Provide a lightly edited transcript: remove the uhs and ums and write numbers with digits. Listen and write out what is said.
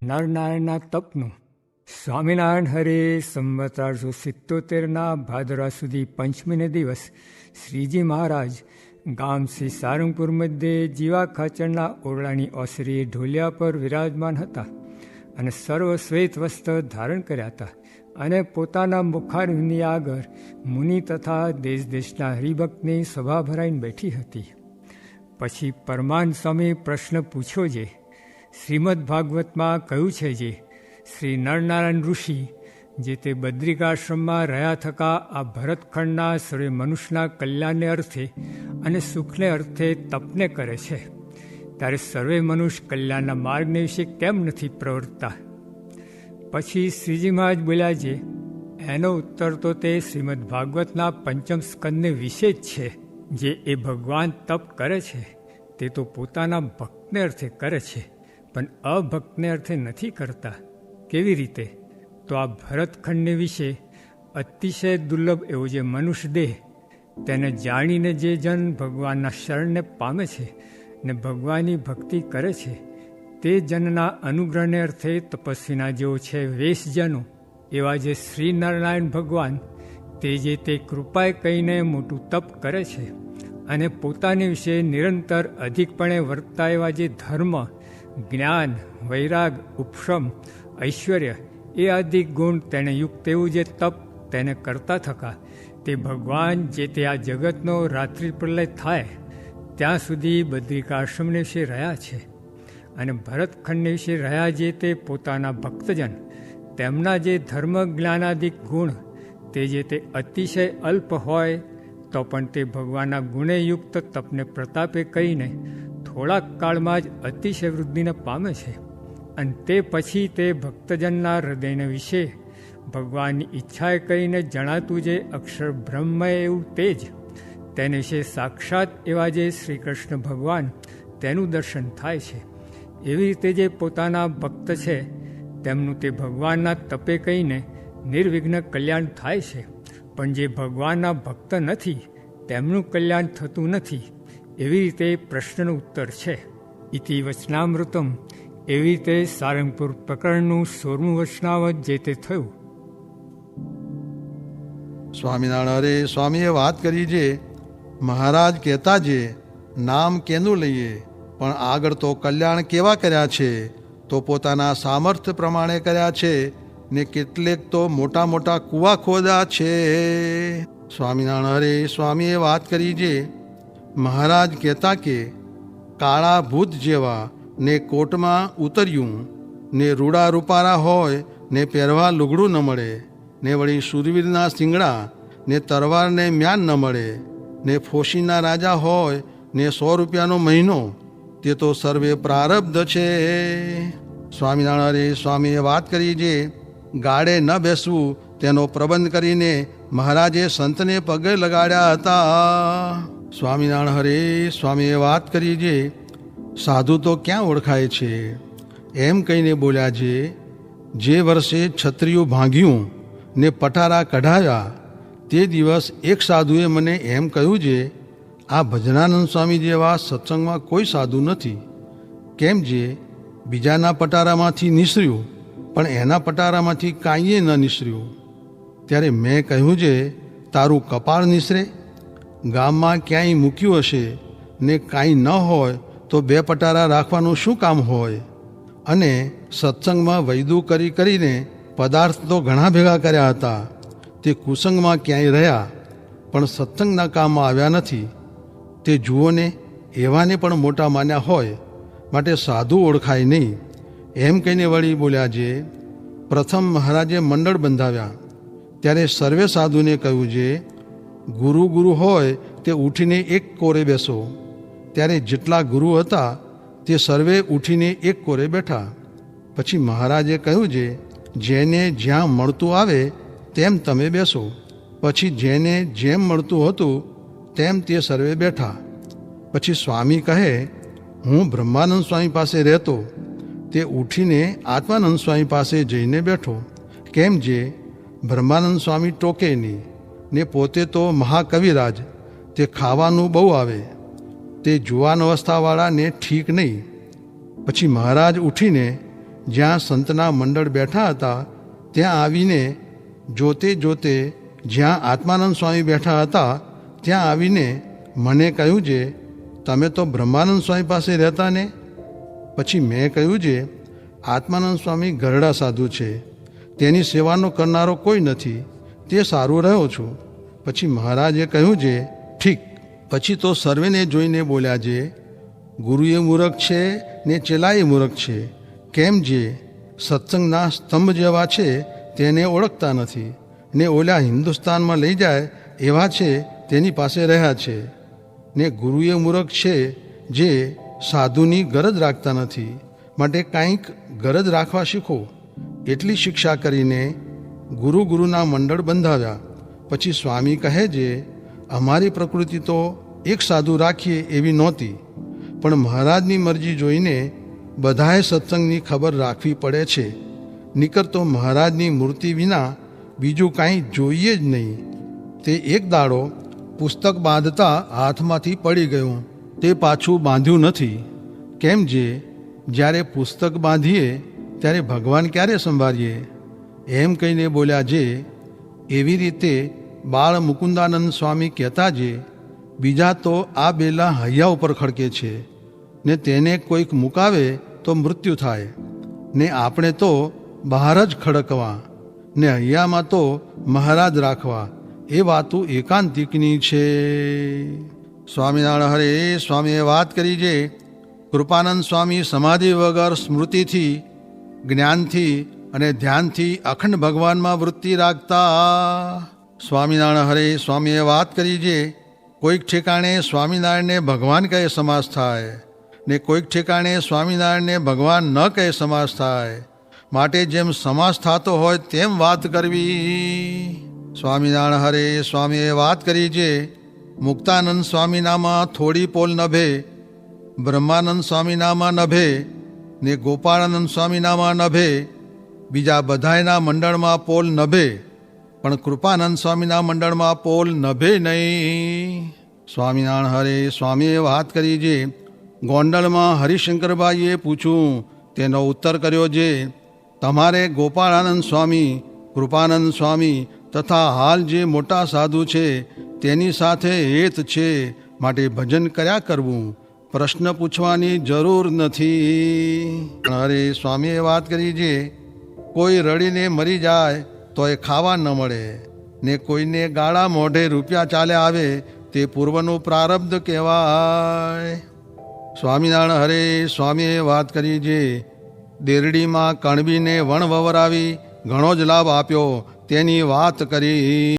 નરનારાયણના તપનું. સ્વામિનારાયણ હરે સંવત 1877 ભાદરવા સુધી પંચમીને દિવસ શ્રીજી મહારાજ ગામ શ્રી સારંગપુર મધ્યે જીવા ખાચરના ઓરડાની ઓસરીએ ઢોલિયા પર વિરાજમાન હતા અને સર્વ શ્વેત વસ્ત્ર ધારણ કર્યા હતા અને પોતાના મુખારની આગળ મુનિ તથા દેશ દેશના હરિભક્તની સભા ભરાઈને બેઠી હતી. પછી પરમાનંદ સ્વામી પ્રશ્ન પૂછ્યો છે. શ્રીમદ ભાગવતમાં કહ્યું છે જે શ્રી નરનારાયણ ઋષિ જે તે બદ્રિકાશ્રમમાં રહ્યા થકા આ ભરતખંડના સર્વે મનુષ્યના કલ્યાણને અર્થે અને સુખને અર્થે તપને કરે છે, ત્યારે સર્વે મનુષ્ય કલ્યાણના માર્ગને વિશે કેમ નથી પ્રવર્તતા? પછી શ્રીજી મહારાજ બોલ્યા છે, એનો ઉત્તર તો તે શ્રીમદ ભાગવતના પંચમ સ્કંદને વિશે જ છે. જે એ ભગવાન તપ કરે છે તે તો પોતાના ભક્તને અર્થે કરે છે, પણ અભક્તને અર્થે નથી કરતા. કેવી રીતે? તો આ ભરતખંડને વિશે અતિશય દુર્લભ એવો જે મનુષ્ય દેહ, તેને જાણીને જે જન ભગવાનના શરણને પામે છે ને ભગવાનની ભક્તિ કરે છે, તે જનના અનુગ્રહને અર્થે તપસ્વીના જેવો છે વેશજનો એવા જે શ્રી નારાયણ ભગવાન તે જે તે કૃપાએ કહીને મોટું તપ કરે છે અને પોતાની વિશે નિરંતર અધિકપણે વર્તતા એવા જે ધર્મ, જ્ઞાન, વૈરાગ, ઉપશમ, ઐશ્વર્ય એ અધિક ગુણ તેને યુક્ત એવું જે તપ તેને કરતા થકા તે ભગવાન જે તે આ જગતનો રાત્રિ પ્રલય થાય ત્યાં સુધી બદ્રિકાશ્રમને વિશે રહ્યા છે અને ભરતખંડને વિશે રહ્યા જે તે પોતાના ભક્તજન તેમના જે ધર્મ જ્ઞાનાદિક ગુણ તે જે તે અતિશય અલ્પ હોય તો પણ તે ભગવાનના ગુણે યુક્ત તપને પ્રતાપે કહીને થોડાક કાળમાં જ અતિશય વૃદ્ધિને પામે છે. અને તે પછી તે ભક્તજનના હૃદયને વિશે ભગવાનની ઈચ્છાએ કહીને જણાતું જે અક્ષર બ્રહ્મય એવું તે જ તેને વિશે સાક્ષાત એવા જે શ્રી કૃષ્ણ ભગવાન તેનું દર્શન થાય છે. એવી રીતે જે પોતાના ભક્ત છે તેમનું તે ભગવાનના તપે કહીને નિર્વિઘ્ન કલ્યાણ થાય છે, પણ જે ભગવાનના ભક્ત નથી તેમનું કલ્યાણ થતું નથી. એવી રીતે પ્રશ્નનો ઉત્તર છે. ઇતિ વચનામૃતમ. એવી રીતે સારંગપુર પ્રકરણનું 16મું વચનામૃત જે તે થયું. સ્વામિનારાયણ હરે સ્વામીએ વાત કરી છે. મહારાજ કહેતા છે નામ કેનું લઈએ, પણ આગળ તો કલ્યાણ કેવા કર્યા છે તો પોતાના સામર્થ્ય પ્રમાણે કર્યા છે ને કેટલેક તો મોટા મોટા કૂવા ખોદ્યા છે. સ્વામિનારાયણ હરે સ્વામીએ વાત કરી છે. મહારાજ કહેતા કે કાળા ભૂત જેવા ને કોટમાં ઉતર્યું ને રૂડા રૂપારા હોય ને પહેરવા લુગડું ન મળે ને વળી શૂરવીરના શિંગડા ને તરવારને મ્યાન ન મળે ને ફોશીના રાજા હોય ને 100 રૂપિયાનો મહિનો, તે તો સર્વે પ્રારબ્ધ છે. સ્વામિનારાયણ સ્વામીએ વાત કરી છે. ગાડે ન બેસવું તેનો પ્રબંધ કરીને મહારાજે સંતને પગે લગાડ્યા હતા. સ્વામિનારાયણ હરે સ્વામીએ વાત કરી છે. સાધુ તો ક્યાં ઓળખાય છે એમ કહીને બોલ્યા છે. જે વર્ષે છત્રીયું ભાંગ્યું ને પટારા કઢાવ્યા તે દિવસ એક સાધુએ મને એમ કહ્યું છે, આ ભજનાનંદ સ્વામી જેવા સત્સંગમાં કોઈ સાધુ નથી. કેમ જે બીજાના પટારામાંથી નિસર્યું પણ એના પટારામાંથી કાંઈએ ન નિસર્યું. ત્યારે મેં કહ્યું છે, તારું કપાળ નિસરે? ગામમાં ક્યાંય મૂક્યું હશે ને કાંઈ ન હોય તો 2 પટારા રાખવાનું શું કામ હોય? અને સત્સંગમાં વૈદું કરી કરીને પદાર્થ તો ઘણા ભેગા કર્યા હતા, તે કુસંગમાં ક્યાંય રહ્યા પણ સત્સંગના કામમાં આવ્યા નથી. તે જુઓ ને, એવાને પણ મોટા માન્યા હોય, માટે સાધુ ઓળખાય નહીં. એમ કહીને વળી બોલ્યા છે. પ્રથમ મહારાજે મંડળ બંધાવ્યા ત્યારે સર્વે સાધુને કહ્યું છે, ગુરુ ગુરુ હોય તે ઉઠીને એક કોરે બેસો. ત્યારે જેટલા ગુરુ હતા તે સર્વે ઉઠીને એક કોરે બેઠા. પછી મહારાજે કહ્યું છે, જેને જ્યાં મળતું આવે તેમ તમે બેસો. પછી જેને જેમ મળતું હતું તેમ તે સર્વે બેઠા. પછી સ્વામી કહે, હું બ્રહ્માનંદ સ્વામી પાસે રહેતો, તે ઉઠીને આત્માનંદ સ્વામી પાસે જઈને બેઠો. કેમ જે બ્રહ્માનંદ સ્વામી ટોકે નહીં ને પોતે તો મહાકવિરાજ, તે ખાવાનું બહુ આવે, તે જુવાન અવસ્થાવાળાને ઠીક નહીં. પછી મહારાજ ઉઠીને જ્યાં સંતના મંડળ બેઠા હતા ત્યાં આવીને જોતે જોતે જ્યાં આત્માનંદ સ્વામી બેઠા હતા ત્યાં આવીને મને કહ્યું છે, તમે તો બ્રહ્માનંદ સ્વામી પાસે રહેતા ને? પછી મેં કહ્યું છે, આત્માનંદ સ્વામી ગરડા સાધુ છે, તેની સેવાનો કરનારો કોઈ નથી, તે સારું રહ્યો છું. પછી મહારાજે કહ્યું છે, ઠીક. પછી તો સર્વેને જોઈને બોલ્યા છે, ગુરુએ મૂરખ છે ને ચેલાએ મૂરખ છે. કેમ જે સત્સંગના સ્તંભ જેવા છે તેને ઓળખતા નથી, ને ઓલા હિન્દુસ્તાનમાં લઈ જાય એવા છે તેની પાસે રહ્યા છે. ને ગુરુએ મૂરખ છે જે સાધુની ગરજ રાખતા નથી, માટે કાંઈક ગરજ રાખવા શીખો. એટલી શિક્ષા કરીને ગુરુના મંડળ બંધાવ્યા. પછી સ્વામી કહે છે, અમારી પ્રકૃતિ તો એક સાધુ રાખીએ એવી નહોતી, પણ મહારાજની મરજી જોઈને બધાએ સત્સંગની ખબર રાખવી પડે છે. નીકર તો મહારાજની મૂર્તિ વિના બીજું કાંઈ જોઈએ જ નહીં. તે એક દાડો પુસ્તક બાંધતા હાથમાંથી પડી ગયું, તે પાછું બાંધ્યું નથી. કેમ જે જ્યારે પુસ્તક બાંધીએ ત્યારે ભગવાન ક્યારે સંભાળીએ? એમ કહીને બોલ્યા જે એવી રીતે બાળ મુકુંદાનંદ સ્વામી કહેતા જે બીજા તો આ બેલા હૈયા ઉપર ખડકે છે, ને તેને કોઈક મુકાવે તો મૃત્યુ થાય, ને આપણે તો બહાર જ ખડકવા, ને હૈયામાં તો મહારાજ રાખવા. એ વાતું એકાંતિકની છે. સ્વામિનારાયણ હરે સ્વામીએ વાત કરી છે, કૃપાનંદ સ્વામી સમાધિ વગર સ્મૃતિથી, જ્ઞાનથી અને ધ્યાનથી અખંડ ભગવાનમાં વૃત્તિ રાખતા. સ્વામિનારાયણ હરે સ્વામીએ વાત કરી છે, કોઈક ઠેકાણે સ્વામિનારાયણને ભગવાન કહે સમાસ થાય, ને કોઈક ઠેકાણે સ્વામિનારાયણને ભગવાન ન કહે સમાસ થાય. માટે જેમ સમાસ થતો હોય તેમ વાત કરવી. સ્વામિનારાયણ હરે સ્વામીએ વાત કરી છે, મુક્તાનંદ સ્વામીનામાં થોડી પોલ નભે, બ્રહ્માનંદ સ્વામીનામાં નભે, ને ગોપાળાનંદ સ્વામીનામાં નભે, બીજા બધાયના મંડળમાં પોલ નભે, પણ કૃપાનંદ સ્વામીના મંડળમાં પોલ નભે નહીં. સ્વામિનારાયણ હરે સ્વામીએ વાત કરી છે, ગોંડલમાં હરિશંકરભાઈએ પૂછ્યું, તેનો ઉત્તર કર્યો છે, તમારે ગોપાળાનંદ સ્વામી, કૃપાનંદ સ્વામી તથા હાલ જે મોટા સાધુ છે તેની સાથે હેત છે, માટે ભજન કર્યા કરવું, પ્રશ્ન પૂછવાની જરૂર નથી. હરે સ્વામીએ વાત કરી છે, કોઈ રડીને મરી જાય તો એ ખાવા ન મળે, ને કોઈને ગાળા મોઢે રૂપિયા ચાલે આવે તે પૂર્વનું પ્રારબ્ધ કહેવાય. સ્વામિનારાયણ હરે સ્વામીએ વાત કરી છે, દેરડીમાં કણબીને વણ વવરાવી ઘણો જ લાભ આપ્યો તેની વાત કરી.